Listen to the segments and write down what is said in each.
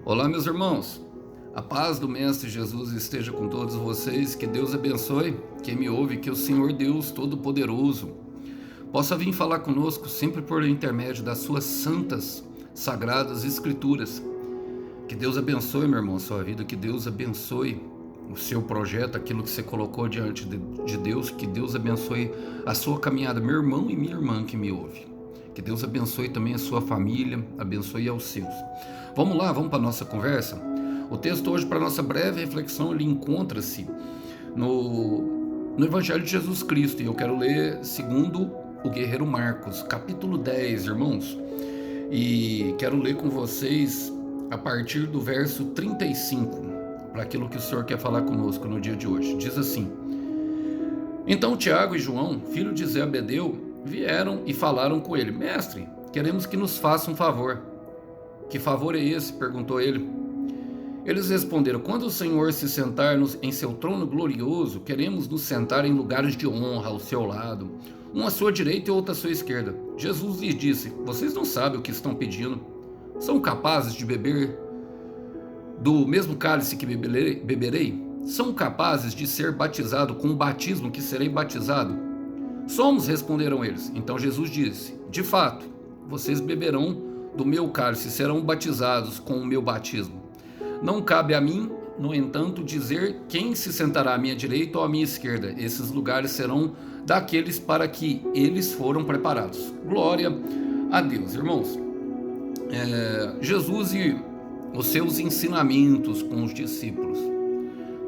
Olá, meus irmãos. A paz do Mestre Jesus esteja com todos vocês. Que Deus abençoe quem me ouve, que o Senhor Deus Todo-Poderoso possa vir falar conosco sempre por intermédio das suas santas, sagradas escrituras. Que Deus abençoe, meu irmão, a sua vida. Que Deus abençoe o seu projeto, aquilo que você colocou diante de Deus. Que Deus abençoe a sua caminhada, meu irmão e minha irmã que me ouve. Que Deus abençoe também a sua família, abençoe aos seus. Vamos lá, vamos para a nossa conversa? O texto hoje, para a nossa breve reflexão, ele encontra-se no Evangelho de Jesus Cristo. E eu quero ler segundo o guerreiro Marcos, capítulo 10, irmãos. E quero ler com vocês a partir do verso 35, para aquilo que o Senhor quer falar conosco no dia de hoje. Diz assim: Então Tiago e João, filho de Zebedeu, vieram e falaram com ele: Mestre, queremos que nos faça um favor. Que favor é esse? Perguntou ele. Eles responderam: Quando o Senhor se sentar em seu trono glorioso, queremos nos sentar em lugares de honra ao seu lado, um à sua direita e outro à sua esquerda. Jesus lhes disse: Vocês não sabem o que estão pedindo. São capazes de beber do mesmo cálice que beberei? São capazes de ser batizados com o batismo que serei batizado? Somos, responderam eles. Então Jesus disse: De fato, vocês beberão do meu cálice e serão batizados com o meu batismo. Não cabe a mim, no entanto, dizer quem se sentará à minha direita ou à minha esquerda. Esses lugares serão daqueles para que eles foram preparados. Glória a Deus. Irmãos, Jesus e os seus ensinamentos com os discípulos.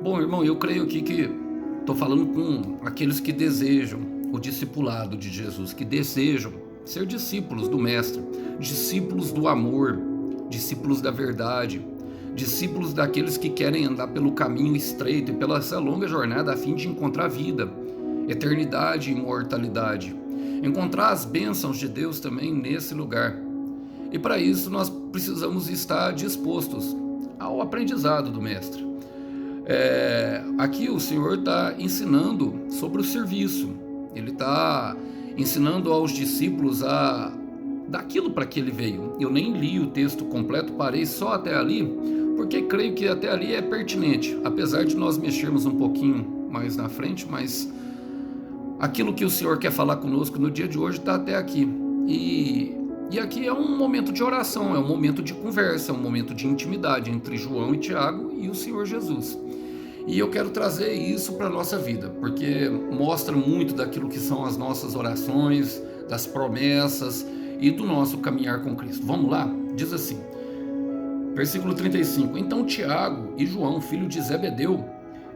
Bom, irmão, eu creio aqui que estou falando com aqueles que desejam o discipulado de Jesus, que desejam ser discípulos do Mestre, discípulos do amor, discípulos da verdade, discípulos daqueles que querem andar pelo caminho estreito e pela essa longa jornada a fim de encontrar vida, eternidade e imortalidade, encontrar as bênçãos de Deus também nesse lugar. E para isso nós precisamos estar dispostos ao aprendizado do Mestre. Aqui o Senhor está ensinando sobre o serviço. Ele está ensinando aos discípulos daquilo para que ele veio. Eu nem li o texto completo, parei só até ali, porque creio que até ali é pertinente, apesar de nós mexermos um pouquinho mais na frente, mas aquilo que o Senhor quer falar conosco no dia de hoje está até aqui. E aqui é um momento de oração, é um momento de conversa, é um momento de intimidade entre João e Tiago e o Senhor Jesus. E eu quero trazer isso para a nossa vida, porque mostra muito daquilo que são as nossas orações, das promessas e do nosso caminhar com Cristo. Vamos lá? Diz assim, versículo 35. Então Tiago e João, filho de Zebedeu,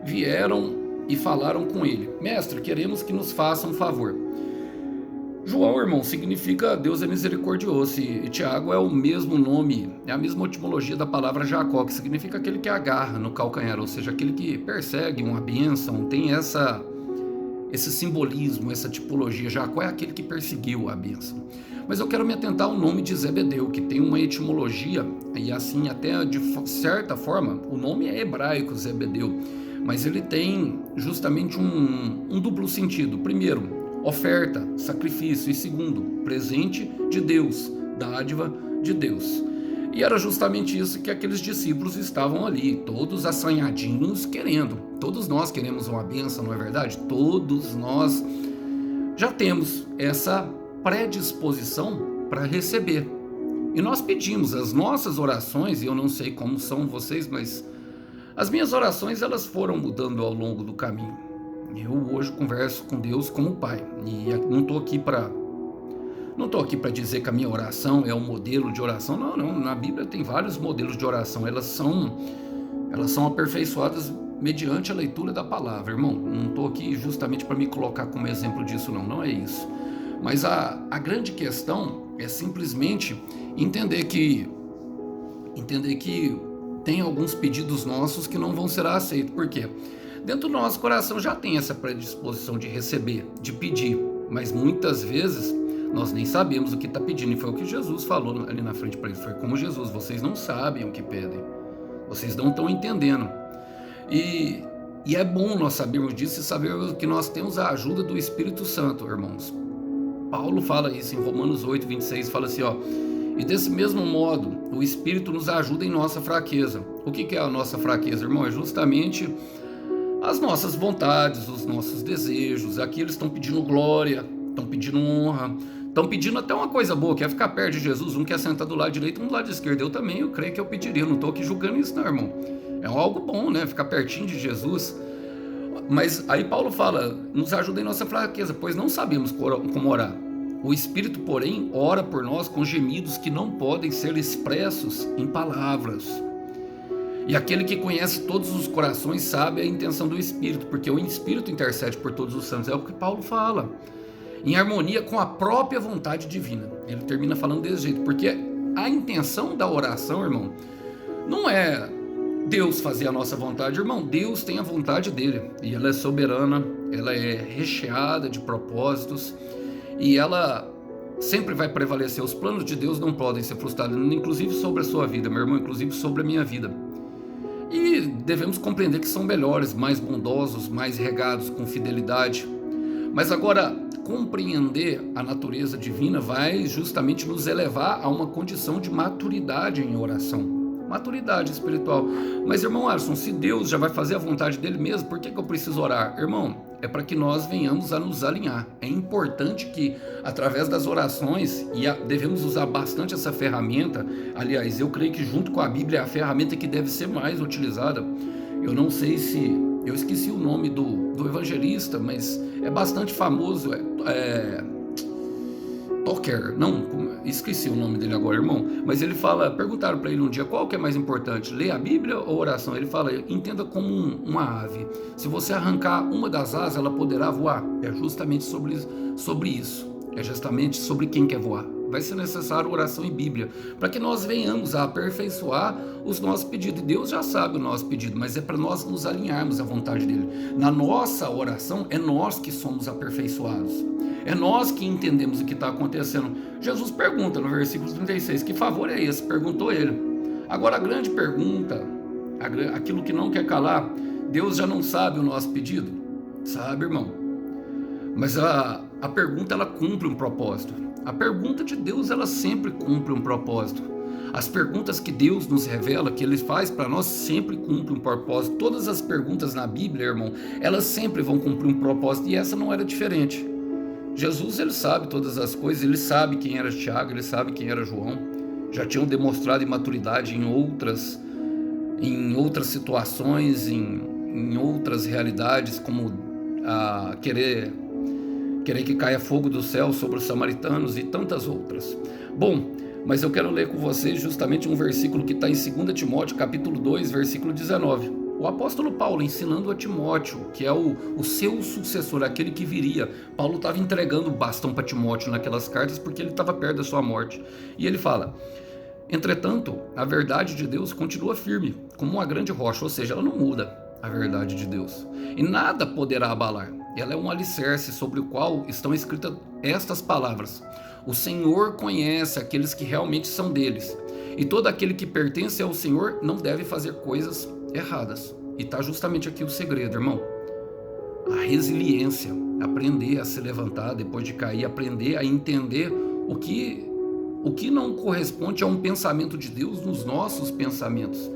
vieram e falaram com ele: Mestre, queremos que nos faça um favor. João, irmão, significa Deus é misericordioso, e Tiago é o mesmo nome, é a mesma etimologia da palavra Jacó, que significa aquele que agarra no calcanhar, ou seja, aquele que persegue uma bênção, tem esse simbolismo, essa tipologia. Jacó é aquele que perseguiu a bênção. Mas eu quero me atentar ao nome de Zebedeu, que tem uma etimologia, e assim até de certa forma, o nome é hebraico, Zebedeu, mas ele tem justamente um duplo sentido. Primeiro, oferta, sacrifício, e segundo, presente de Deus, dádiva de Deus. E era justamente isso que aqueles discípulos estavam ali, todos assanhadinhos querendo. Todos nós queremos uma bênção, não é verdade? Todos nós já temos essa predisposição para receber. E nós pedimos as nossas orações, e eu não sei como são vocês, mas as minhas orações elas foram mudando ao longo do caminho. Eu hoje converso com Deus como Pai, e não estou aqui para dizer que a minha oração é um modelo de oração. Não, na Bíblia tem vários modelos de oração, elas são aperfeiçoadas mediante a leitura da palavra, irmão. Não estou aqui justamente para me colocar como exemplo disso, não é isso. Mas a grande questão é simplesmente entender que tem alguns pedidos nossos que não vão ser aceitos. Por quê? Dentro do nosso coração já tem essa predisposição de receber, de pedir, mas muitas vezes nós nem sabemos o que está pedindo, e foi o que Jesus falou ali na frente para eles. Foi como Jesus: vocês não sabem o que pedem, vocês não estão entendendo. E é bom nós sabermos disso e sabermos que nós temos a ajuda do Espírito Santo, irmãos. Paulo fala isso em Romanos 8, 26, fala assim, E desse mesmo modo, o Espírito nos ajuda em nossa fraqueza. O que é a nossa fraqueza, irmão? É justamente as nossas vontades, os nossos desejos. Aqui eles estão pedindo glória, estão pedindo honra, estão pedindo até uma coisa boa, que é ficar perto de Jesus. Um quer sentar do lado direito, um do lado esquerdo. Eu também, eu creio que eu pediria. Eu não estou aqui julgando isso não, irmão. É algo bom, né? Ficar pertinho de Jesus. Mas aí Paulo fala, nos ajuda em nossa fraqueza, pois não sabemos como orar. O Espírito, porém, ora por nós com gemidos que não podem ser expressos em palavras. E aquele que conhece todos os corações sabe a intenção do Espírito, porque o Espírito intercede por todos os santos. É o que Paulo fala, em harmonia com a própria vontade divina. Ele termina falando desse jeito, porque a intenção da oração, irmão, não é Deus fazer a nossa vontade, irmão. Deus tem a vontade dele, e ela é soberana, ela é recheada de propósitos, e ela sempre vai prevalecer. Os planos de Deus não podem ser frustrados, inclusive sobre a sua vida, meu irmão, inclusive sobre a minha vida. E devemos compreender que são melhores, mais bondosos, mais regados com fidelidade. Mas agora, compreender a natureza divina vai justamente nos elevar a uma condição de maturidade em oração. Maturidade espiritual. Mas, irmão Alisson, se Deus já vai fazer a vontade dele mesmo, por que eu preciso orar? Irmão, é para que nós venhamos a nos alinhar. É importante que, através das orações, e devemos usar bastante essa ferramenta. Aliás, eu creio que junto com a Bíblia é a ferramenta que deve ser mais utilizada. Eu não sei se... eu esqueci o nome do evangelista, mas é bastante famoso. Toker, não, esqueci o nome dele agora, irmão, mas ele fala, perguntaram para ele um dia, qual que é mais importante, ler a Bíblia ou oração? Ele fala, entenda como uma ave, se você arrancar uma das asas, ela poderá voar. É justamente sobre isso, é justamente sobre quem quer voar. Vai ser necessário oração e Bíblia, para que nós venhamos a aperfeiçoar os nossos pedidos. E Deus já sabe o nosso pedido, mas é para nós nos alinharmos à vontade dele. Na nossa oração, é nós que somos aperfeiçoados. É nós que entendemos o que está acontecendo. Jesus pergunta no versículo 36, que favor é esse? Perguntou ele. Agora a grande pergunta, aquilo que não quer calar, Deus já não sabe o nosso pedido? Sabe, irmão? Mas a pergunta, ela cumpre um propósito. A pergunta de Deus, ela sempre cumpre um propósito. As perguntas que Deus nos revela, que Ele faz para nós, sempre cumprem um propósito. Todas as perguntas na Bíblia, irmão, elas sempre vão cumprir um propósito, e essa não era diferente. Jesus, ele sabe todas as coisas, ele sabe quem era Tiago, ele sabe quem era João. Já tinham demonstrado imaturidade em outras situações, em outras realidades, como querer que caia fogo do céu sobre os samaritanos e tantas outras. Bom, mas eu quero ler com vocês justamente um versículo que está em 2 Timóteo, capítulo 2, versículo 19. O apóstolo Paulo ensinando a Timóteo, que é o seu sucessor, aquele que viria. Paulo estava entregando o bastão para Timóteo naquelas cartas porque ele estava perto da sua morte. E ele fala, entretanto, a verdade de Deus continua firme, como uma grande rocha, ou seja, ela não muda, a verdade de Deus. E nada poderá abalar. Ela é um alicerce sobre o qual estão escritas estas palavras. O Senhor conhece aqueles que realmente são deles. E todo aquele que pertence ao Senhor não deve fazer coisas erradas. E está justamente aqui o segredo, irmão. A resiliência, aprender a se levantar depois de cair, aprender a entender o que não corresponde a um pensamento de Deus nos nossos pensamentos.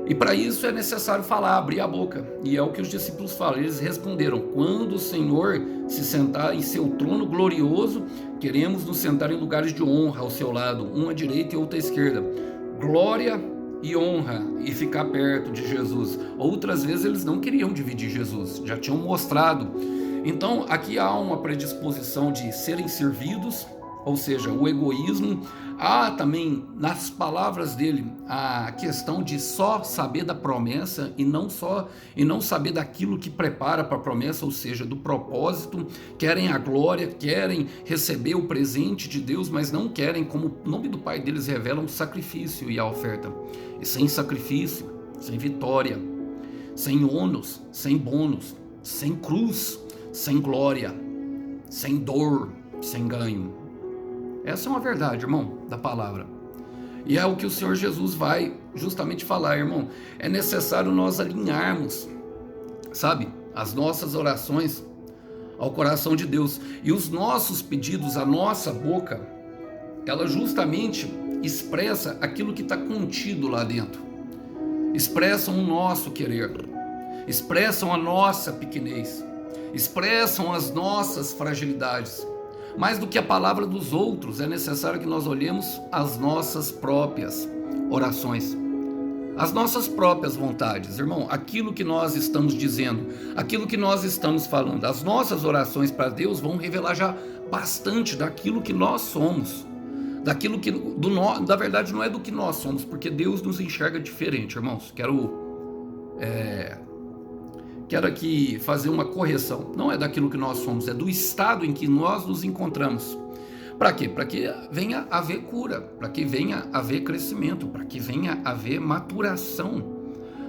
E para isso é necessário falar, abrir a boca. E é o que os discípulos falam. Eles responderam, quando o Senhor se sentar em seu trono glorioso, queremos nos sentar em lugares de honra ao seu lado, uma à direita e outra à esquerda. Glória e honra, e ficar perto de Jesus. Outras vezes eles não queriam dividir Jesus, já tinham mostrado. Então aqui há uma predisposição de serem servidos, ou seja, o egoísmo. Há também nas palavras dele a questão de só saber da promessa e não saber daquilo que prepara para a promessa, ou seja, do propósito. Querem a glória, querem receber o presente de Deus, mas não querem, como o nome do Pai deles revela, um sacrifício e a oferta. E sem sacrifício, sem vitória, sem ônus, sem bônus, sem cruz, sem glória, sem dor, sem ganho. Essa é uma verdade, irmão, da palavra. E é o que o Senhor Jesus vai justamente falar, irmão. É necessário nós alinharmos, sabe, as nossas orações ao coração de Deus. E os nossos pedidos, a nossa boca, ela justamente expressa aquilo que está contido lá dentro. Expressam o nosso querer, expressam a nossa pequenez, expressam as nossas fragilidades. Mais do que a palavra dos outros, é necessário que nós olhemos as nossas próprias orações, as nossas próprias vontades. Irmão, aquilo que nós estamos dizendo, aquilo que nós estamos falando, as nossas orações para Deus vão revelar já bastante daquilo que nós somos, daquilo que, da verdade, não é do que nós somos, porque Deus nos enxerga diferente, irmãos. Quero aqui fazer uma correção. Não é daquilo que nós somos, é do estado em que nós nos encontramos. Para quê? Para que venha a haver cura, para que venha a haver crescimento, para que venha a haver maturação,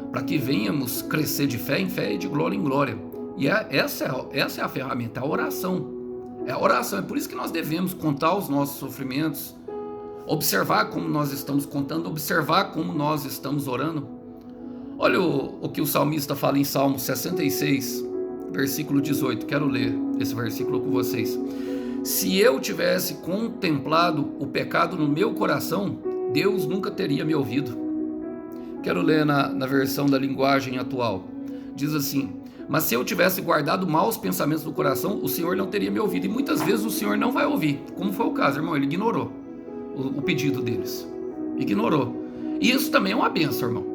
para que venhamos crescer de fé em fé e de glória em glória. E essa é a ferramenta, a oração. É a oração, é por isso que nós devemos contar os nossos sofrimentos, observar como nós estamos contando, observar como nós estamos orando. Olha o que o salmista fala em Salmo 66, versículo 18. Quero ler esse versículo com vocês. Se eu tivesse contemplado o pecado no meu coração, Deus nunca teria me ouvido. Quero ler na versão da linguagem atual. Diz assim: mas se eu tivesse guardado maus pensamentos no coração, o Senhor não teria me ouvido. E muitas vezes o Senhor não vai ouvir, como foi o caso, irmão. Ele ignorou o pedido deles. Ignorou. E isso também é uma bênção, irmão.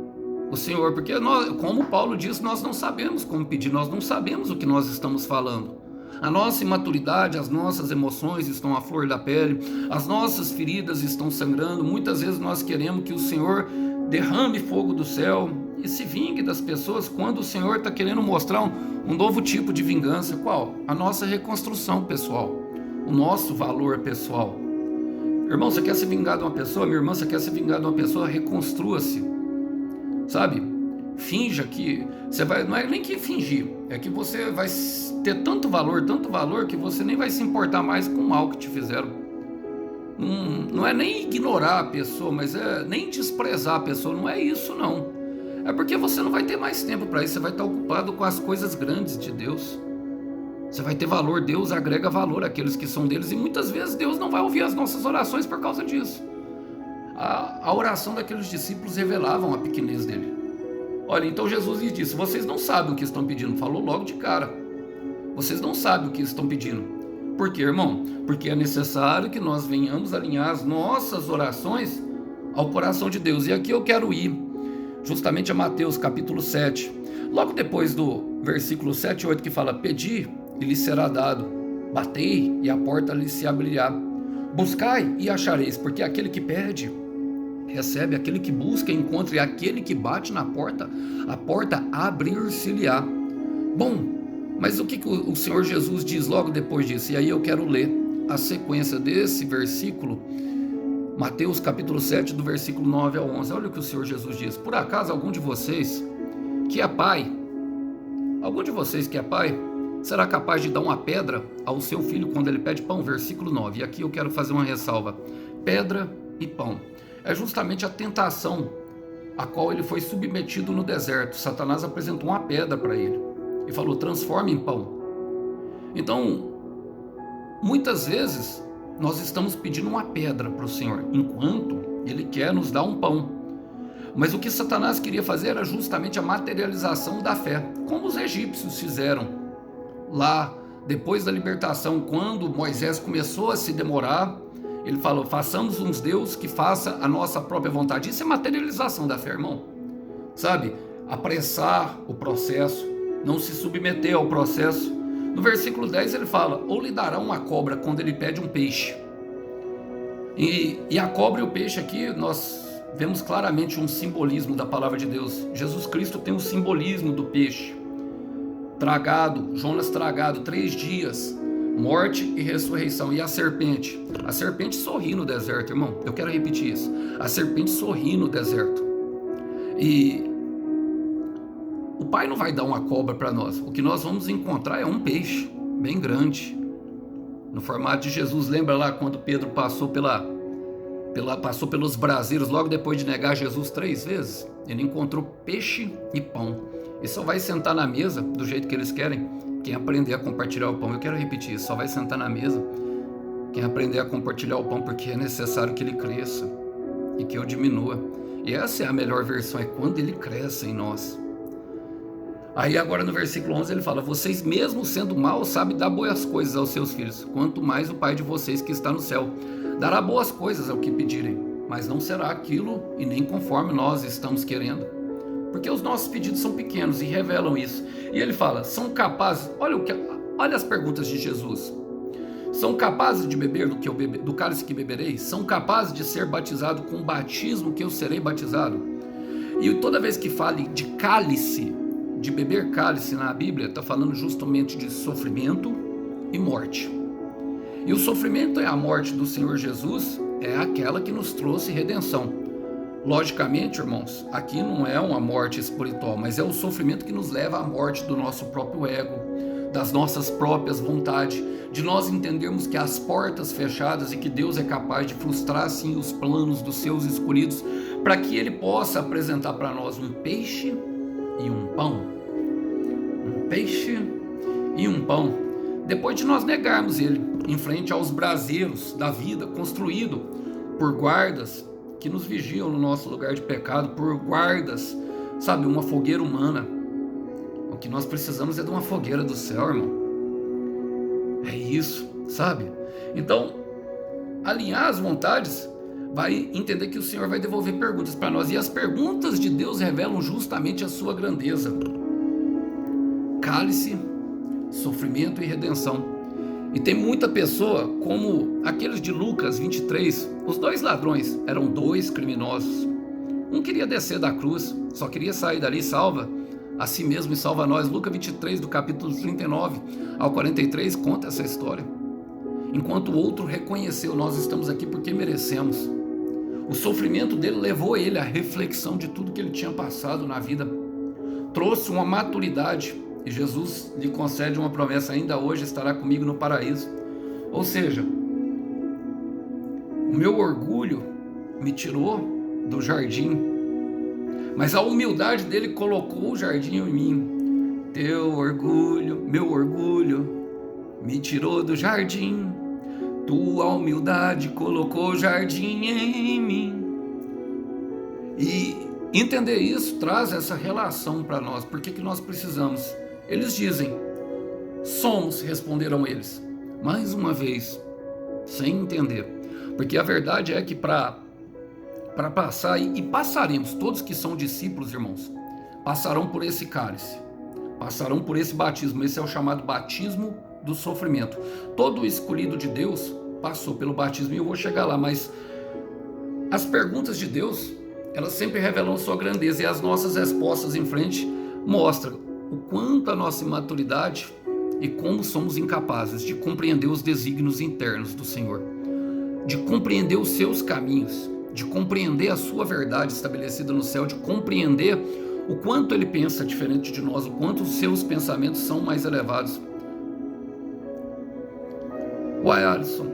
O Senhor, porque nós, como Paulo diz, nós não sabemos como pedir, nós não sabemos o que nós estamos falando. A nossa imaturidade, as nossas emoções estão à flor da pele, as nossas feridas estão sangrando. Muitas vezes nós queremos que o Senhor derrame fogo do céu e se vingue das pessoas, quando o Senhor está querendo mostrar um novo tipo de vingança. Qual? A nossa reconstrução pessoal, o nosso valor pessoal. Irmão, você quer se vingar de uma pessoa? Minha irmã, você quer se vingar de uma pessoa? Reconstrua-se. Sabe? Finja que você vai, não é nem que fingir, é que você vai ter tanto valor que você nem vai se importar mais com o mal que te fizeram. Não é nem ignorar a pessoa, mas é nem desprezar a pessoa, não é isso não. É porque você não vai ter mais tempo para isso, você vai estar ocupado com as coisas grandes de Deus. Você vai ter valor, Deus agrega valor àqueles que são deles, e muitas vezes Deus não vai ouvir as nossas orações por causa disso. A oração daqueles discípulos revelavam a pequenez dele. Olha, então Jesus lhes disse: vocês não sabem o que estão pedindo. Falou logo de cara. Vocês não sabem o que estão pedindo. Por quê, irmão? Porque é necessário que nós venhamos alinhar as nossas orações ao coração de Deus. E aqui eu quero ir justamente a Mateus capítulo 7. Logo depois do versículo 7 e 8, que fala: pedi e lhe será dado, batei e a porta lhe se abrirá, buscai e achareis, porque aquele que pede recebe, aquele que busca encontra, e aquele que bate na porta, a porta abrir-se-lhe-á. Bom, mas o que o Senhor Jesus diz logo depois disso? E aí eu quero ler a sequência desse versículo, Mateus capítulo 7, do versículo 9 ao 11. Olha o que o Senhor Jesus diz: por acaso algum de vocês que é pai, será capaz de dar uma pedra ao seu filho quando ele pede pão? Versículo 9, e aqui eu quero fazer uma ressalva: pedra e pão. É justamente a tentação a qual ele foi submetido no deserto. Satanás apresentou uma pedra para ele e falou: transforme em pão. Então, muitas vezes nós estamos pedindo uma pedra para o Senhor, enquanto Ele quer nos dar um pão. Mas o que Satanás queria fazer era justamente a materialização da fé, como os egípcios fizeram lá depois da libertação. Quando Moisés começou a se demorar, ele falou: façamos uns deuses que faça a nossa própria vontade. Isso é materialização da fé, irmão. Sabe? Apressar o processo, não se submeter ao processo. No versículo 10 ele fala: ou lhe dará uma cobra quando ele pede um peixe. E a cobra e o peixe aqui, nós vemos claramente um simbolismo da palavra de Deus. Jesus Cristo tem um simbolismo do peixe. Tragado, Jonas tragado 3 dias, morte e ressurreição. E a serpente sorri no deserto, irmão. Eu quero repetir isso: a serpente sorri no deserto. E o Pai não vai dar uma cobra para nós. O que nós vamos encontrar é um peixe bem grande, no formato de Jesus. Lembra lá quando Pedro passou pelos braseiros, logo depois de negar Jesus 3 vezes? Ele encontrou peixe e pão. E só vai sentar na mesa do jeito que eles querem quem aprender a compartilhar o pão. Eu quero repetir isso: só vai sentar na mesa quem aprender a compartilhar o pão, porque é necessário que ele cresça e que eu diminua. E essa é a melhor versão, é quando ele cresce em nós. Aí agora no versículo 11 ele fala: vocês mesmo sendo maus sabem dar boas coisas aos seus filhos, quanto mais o Pai de vocês que está no céu dará boas coisas ao que pedirem, mas não será aquilo e nem conforme nós estamos querendo, porque os nossos pedidos são pequenos e revelam isso. E ele fala: são capazes, olha as perguntas de Jesus: são capazes de beber do cálice que beberei? São capazes de ser batizado com o batismo que eu serei batizado? E toda vez que fale de cálice, de beber cálice na Bíblia, está falando justamente de sofrimento e morte. E o sofrimento é a morte do Senhor Jesus, é aquela que nos trouxe redenção. Logicamente, irmãos, aqui não é uma morte espiritual, mas é o sofrimento que nos leva à morte do nosso próprio ego, das nossas próprias vontades, de nós entendermos que as portas fechadas e que Deus é capaz de frustrar sim os planos dos seus escolhidos, para que Ele possa apresentar para nós um peixe e um pão. Um peixe e um pão. Depois de nós negarmos Ele em frente aos braseiros da vida, construído por guardas que nos vigiam no nosso lugar de pecado, por guardas, sabe, uma fogueira humana. O que nós precisamos é de uma fogueira do céu, irmão. É isso, sabe? Então, alinhar as vontades vai entender que o Senhor vai devolver perguntas para nós, e as perguntas de Deus revelam justamente a sua grandeza. Cálice, sofrimento e redenção. E tem muita pessoa, como aqueles de Lucas 23, os dois ladrões eram dois criminosos. Um queria descer da cruz, só queria sair dali, salva a si mesmo e salva a nós. Lucas 23, do capítulo 39 ao 43, conta essa história. Enquanto o outro reconheceu: nós estamos aqui porque merecemos. O sofrimento dele levou ele à reflexão de tudo que ele tinha passado na vida. Trouxe uma maturidade, e Jesus lhe concede uma promessa: ainda hoje estará comigo no paraíso. Ou seja, o meu orgulho me tirou do jardim, mas a humildade dele colocou o jardim em mim. Teu orgulho, meu orgulho, me tirou do jardim. Tua humildade colocou o jardim em mim. E entender isso traz essa relação para nós. Por que nós precisamos? Eles dizem: somos, responderam eles. Mais uma vez, sem entender. Porque a verdade é que para passar, e passaremos, todos que são discípulos, irmãos, passarão por esse cálice, passarão por esse batismo. Esse é o chamado batismo do sofrimento. Todo escolhido de Deus passou pelo batismo, e eu vou chegar lá, mas as perguntas de Deus, elas sempre revelam sua grandeza, e as nossas respostas em frente mostram o quanto a nossa imaturidade e como somos incapazes de compreender os desígnios internos do Senhor, de compreender os seus caminhos, de compreender a sua verdade estabelecida no céu, de compreender o quanto Ele pensa diferente de nós, o quanto os seus pensamentos são mais elevados. Ué, Alisson,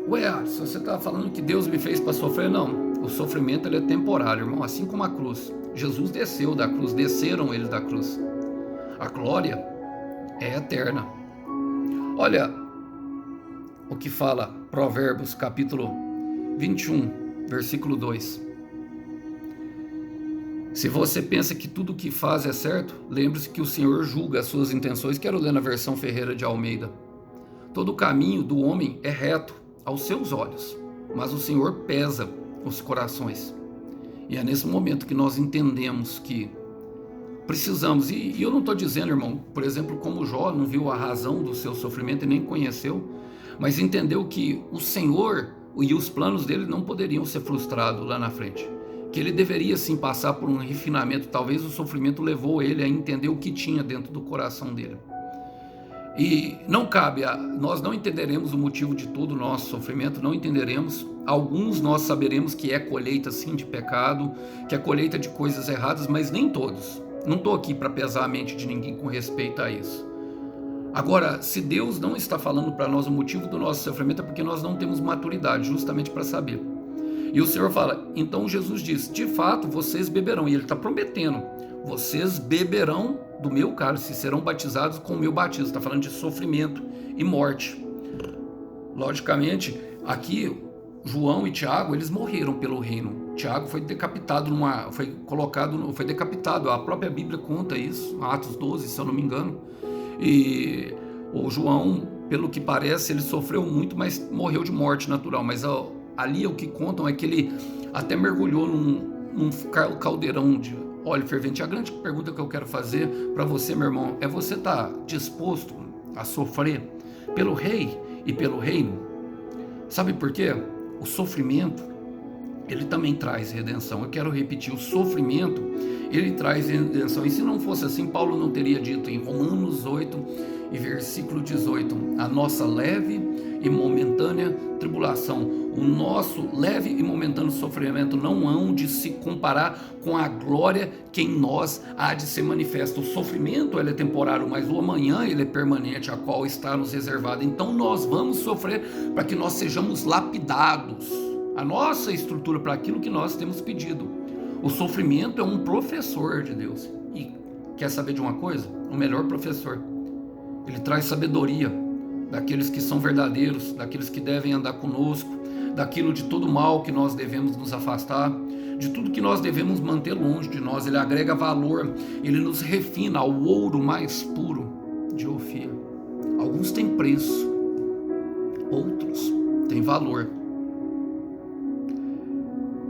você está falando que Deus me fez para sofrer? Não, o sofrimento ele é temporário, irmão, assim como a cruz. Jesus desceu da cruz, desceram eles da cruz. A glória é eterna. Olha o que fala Provérbios capítulo 21, versículo 2. Se você pensa que tudo o que faz é certo, lembre-se que o Senhor julga as suas intenções. Quero ler na versão Ferreira de Almeida. Todo o caminho do homem é reto aos seus olhos, mas o Senhor pesa os corações. E é nesse momento que nós entendemos que precisamos, e eu não estou dizendo, irmão, por exemplo, como Jó não viu a razão do seu sofrimento e nem conheceu, mas entendeu que o Senhor e os planos dele não poderiam ser frustrados lá na frente, que ele deveria sim passar por um refinamento. Talvez o sofrimento levou ele a entender o que tinha dentro do coração dele. E não cabe, nós não entenderemos o motivo de todo o nosso sofrimento, não entenderemos. Alguns nós saberemos que é colheita sim de pecado, que é colheita de coisas erradas, mas nem todos. Não estou aqui para pesar a mente de ninguém com respeito a isso. Agora, se Deus não está falando para nós o motivo do nosso sofrimento, é porque nós não temos maturidade justamente para saber. E o Senhor fala, então Jesus diz, de fato vocês beberão, e Ele está prometendo, vocês beberão do meu cálice, serão batizados com o meu batismo. Está falando de sofrimento e morte. Logicamente, aqui João e Tiago, eles morreram pelo reino. Tiago foi decapitado foi decapitado. A própria Bíblia conta isso, Atos 12, se eu não me engano. E o João, pelo que parece, ele sofreu muito, mas morreu de morte natural. Mas ali o que contam é que ele até mergulhou num caldeirão de óleo fervente. A grande pergunta que eu quero fazer para você, meu irmão, é: você está disposto a sofrer pelo rei e pelo reino? Sabe por quê? O sofrimento, ele também traz redenção. Eu quero repetir, o sofrimento, ele traz redenção. E se não fosse assim, Paulo não teria dito em Romanos 8 e versículo 18, a nossa leve e momentânea tribulação, o nosso leve e momentâneo sofrimento não hão de se comparar com a glória que em nós há de ser manifesta. O sofrimento, ele é temporário, mas o amanhã, ele é permanente, a qual está nos reservado. Então nós vamos sofrer para que nós sejamos lapidados, a nossa estrutura para aquilo que nós temos pedido. O sofrimento é um professor de Deus. E quer saber de uma coisa? O melhor professor. Ele traz sabedoria daqueles que são verdadeiros, daqueles que devem andar conosco, daquilo de todo mal que nós devemos nos afastar, de tudo que nós devemos manter longe de nós. Ele agrega valor, ele nos refina ao ouro mais puro de Ofir. Alguns têm preço, outros têm valor.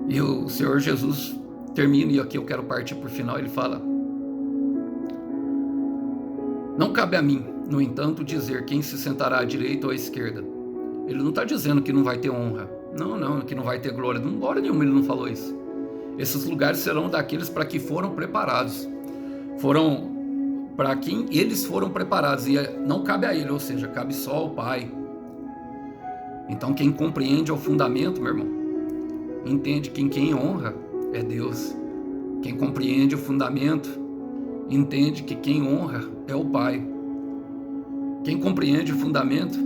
E o Senhor Jesus termina, e aqui eu quero partir para o final, ele fala: não cabe a mim, no entanto, dizer quem se sentará à direita ou à esquerda. Ele não está dizendo que não vai ter honra, não, que não vai ter glória, não, glória nenhuma, ele não falou isso. Esses lugares serão daqueles para que foram preparados, foram para quem eles foram preparados, e não cabe a ele, ou seja, cabe só ao Pai. Então quem compreende o fundamento, meu irmão, entende que quem honra é Deus. Quem compreende o fundamento, entende que quem honra é o Pai. Quem compreende o fundamento,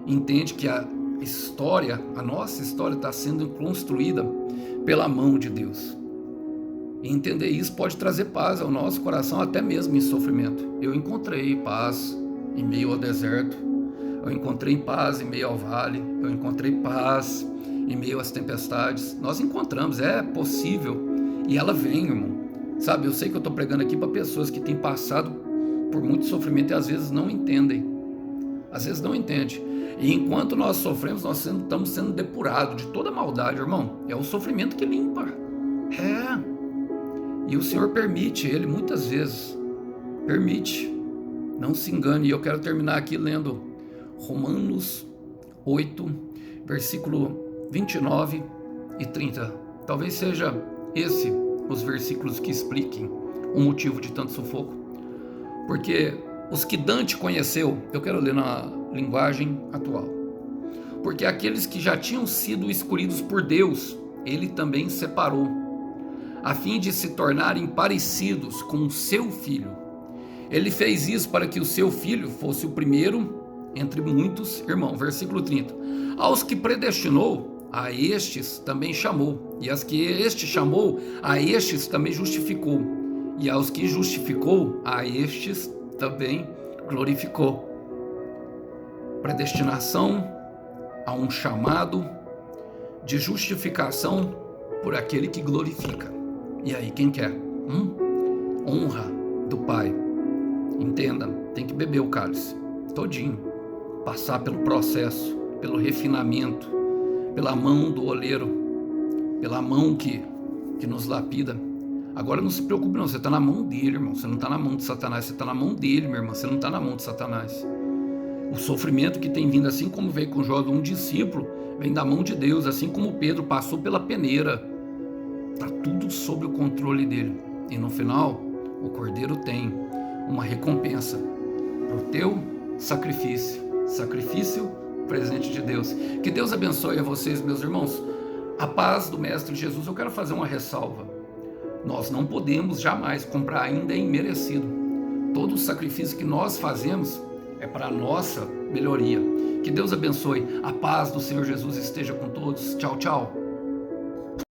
entende que a história, a nossa história está sendo construída pela mão de Deus. E entender isso pode trazer paz ao nosso coração, até mesmo em sofrimento. Eu encontrei paz em meio ao deserto, eu encontrei paz em meio ao vale, eu encontrei paz em meio às tempestades. Nós encontramos, é possível, e ela vem, irmão. Sabe, eu sei que eu estou pregando aqui para pessoas que têm passado por muito sofrimento e às vezes não entendem. Às vezes não entendem. E enquanto nós sofremos, nós estamos sendo depurados de toda maldade, irmão. É o sofrimento que limpa. E o Senhor permite, Ele muitas vezes permite. Não se engane. E eu quero terminar aqui lendo Romanos 8, versículo 29 e 30. Talvez seja esse os versículos que expliquem o motivo de tanto sufoco. Porque os que Dante conheceu, eu quero ler na linguagem atual. Porque aqueles que já tinham sido escolhidos por Deus, Ele também separou, a fim de se tornarem parecidos com o seu Filho. Ele fez isso para que o seu Filho fosse o primeiro entre muitos irmãos. Versículo 30. Aos que predestinou, a estes também chamou. E as que este chamou, a estes também justificou. E aos que justificou, a estes também glorificou. Predestinação a um chamado de justificação por aquele que glorifica. E aí, quem quer? Honra do Pai. Entenda, tem que beber o cálice todinho, passar pelo processo, pelo refinamento, pela mão do oleiro, pela mão que nos lapida. Agora não se preocupe não, você está na mão dele, irmão. Você não está na mão de Satanás, você está na mão dele, meu irmão. Você não está na mão de Satanás. O sofrimento que tem vindo, assim como veio com Jó, um discípulo, vem da mão de Deus. Assim como Pedro passou pela peneira, está tudo sob o controle dele. E no final, o Cordeiro tem uma recompensa para o teu sacrifício presente de Deus. Que Deus abençoe a vocês, meus irmãos. A paz do Mestre Jesus. Eu quero fazer uma ressalva. Nós não podemos jamais comprar ainda imerecido. Todo o sacrifício que nós fazemos é para a nossa melhoria. Que Deus abençoe. A paz do Senhor Jesus esteja com todos. Tchau, tchau.